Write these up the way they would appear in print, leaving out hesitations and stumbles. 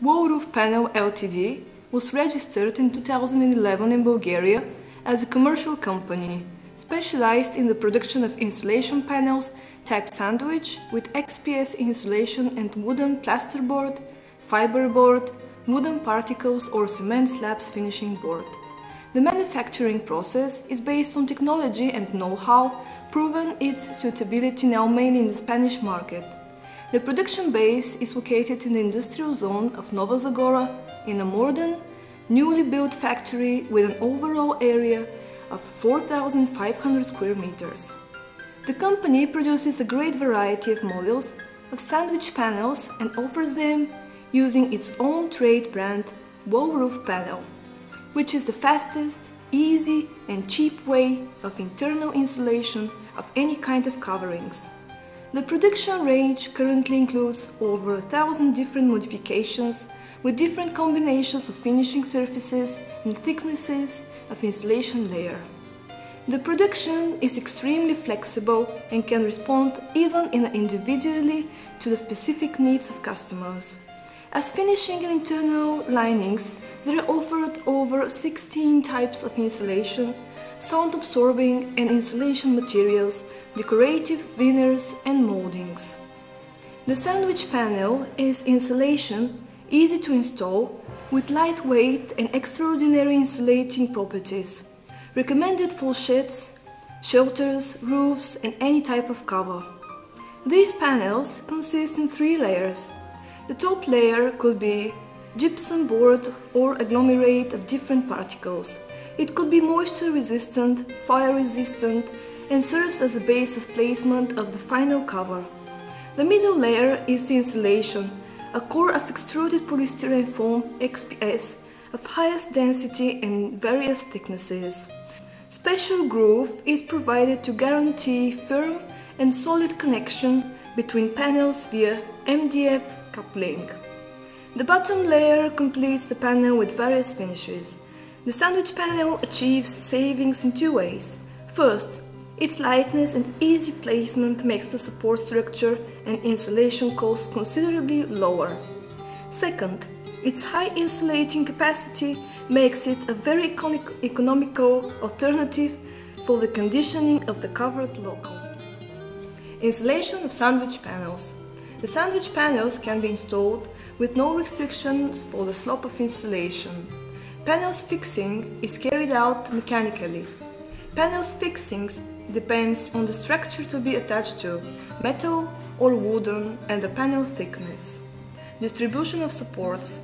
001ПЕЙШЕЛС Ltd. was registered in 2011 in Bulgaria as a commercial company, specialized in the production of insulation panels type sandwich with XPS insulation and wooden plasterboard, fiberboard, wooden particles or cement slabs finishing board. The manufacturing process is based on technology and know-how, proven its suitability now mainly in the Spanish market. The production base is located in the industrial zone of Nova Zagora in a modern, newly built factory with an overall area of 4,500 square meters. The company produces a great variety of models of sandwich panels and offers them using its own trade brand 001ПЕЙШЕЛС, which is the fastest, easy and cheap way of internal insulation of any kind of coverings. The production range currently includes over 1,000 different modifications with different combinations of finishing surfaces and thicknesses of insulation layer. The production is extremely flexible and can respond even individually to the specific needs of customers. As finishing and internal linings, there are offered over 16 types of insulation, sound-absorbing and insulation materials, decorative veneers and moldings. The sandwich panel is insulation, easy to install, with lightweight and extraordinary insulating properties, recommended for sheds, shelters, roofs and any type of cover. These panels consist in 3 layers. The top layer could be gypsum board or agglomerate of different particles. It could be moisture resistant, fire resistant and serves as the base of placement of the final cover. The middle layer is the insulation, a core of extruded polystyrene foam XPS of highest density and various thicknesses. Special groove is provided to guarantee firm and solid connection between panels via MDF coupling. The bottom layer completes the panel with various finishes. The sandwich panel achieves savings in 2 ways. First, its lightness and easy placement makes the support structure and insulation cost considerably lower. Second, its high insulating capacity makes it a very economical alternative for the conditioning of the covered local. Installation of sandwich panels. The sandwich panels can be installed with no restrictions for the slope of installation. Panels fixing is carried out mechanically. Panels fixings depends on the structure to be attached to, metal or wooden, and the panel thickness. Distribution of supports.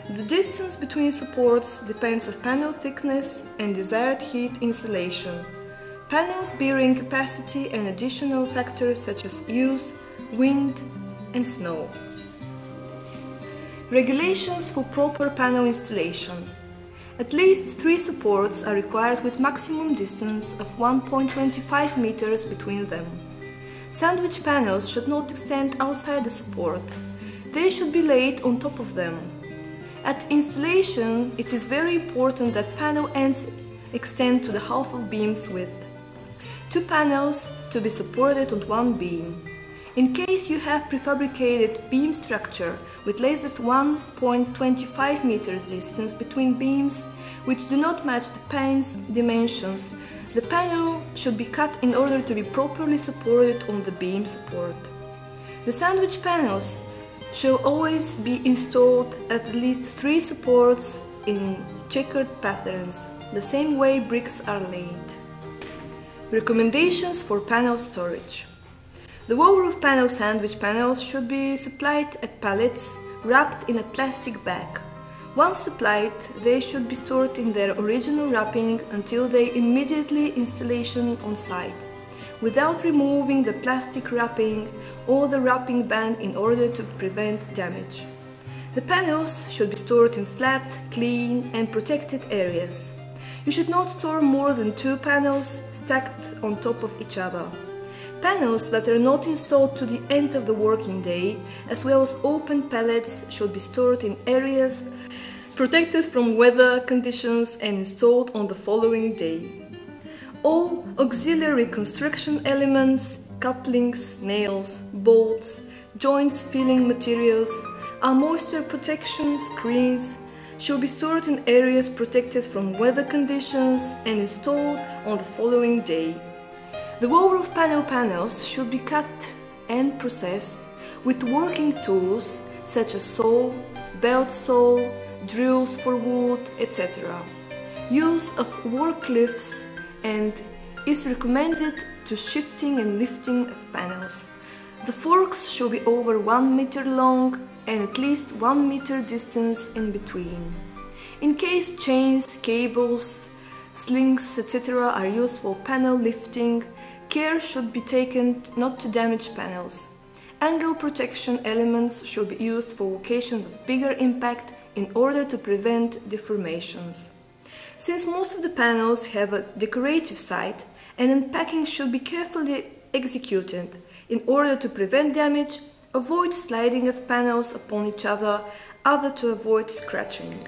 The distance between supports depends on panel thickness and desired heat insulation, panel bearing capacity and additional factors such as use, wind and snow. Regulations for proper panel installation. At least 3 supports are required with maximum distance of 1.25 meters between them. Sandwich panels should not extend outside the support. They should be laid on top of them. At installation, it is very important that panel ends extend to the half of beam's width. 2 panels to be supported on 1 beam. In case you have prefabricated beam structure with less than 1.25 meters distance between beams which do not match the pan's dimensions, the panel should be cut in order to be properly supported on the beam support. The sandwich panels shall always be installed at least 3 supports in checkered patterns, the same way bricks are laid. Recommendations for panel storage. The 001ПЕЙШЕЛС sandwich panels should be supplied at pallets wrapped in a plastic bag. Once supplied, they should be stored in their original wrapping until their immediately installation on site, without removing the plastic wrapping or the wrapping band in order to prevent damage. The panels should be stored in flat, clean and protected areas. You should not store more than 2 panels stacked on top of each other. Panels that are not installed to the end of the working day, as well as open pallets, should be stored in areas protected from weather conditions and installed on the following day. All auxiliary construction elements, couplings, nails, bolts, joints, filling materials, Our moisture protection screens should be stored in areas protected from weather conditions and installed on the following day. The wall roof panels should be cut and processed with working tools such as saw, belt saw, drills for wood, etc. Use of work lifts and is recommended to shifting and lifting of panels. The forks should be over 1 meter long and at least 1 meter distance in between. In case chains, cables, slings, etc. are used for panel lifting, care should be taken not to damage panels. Angle protection elements should be used for locations of bigger impact in order to prevent deformations. Since most of the panels have a decorative side, an unpacking should be carefully executed in order to prevent damage, avoid sliding of panels upon each other to avoid scratching.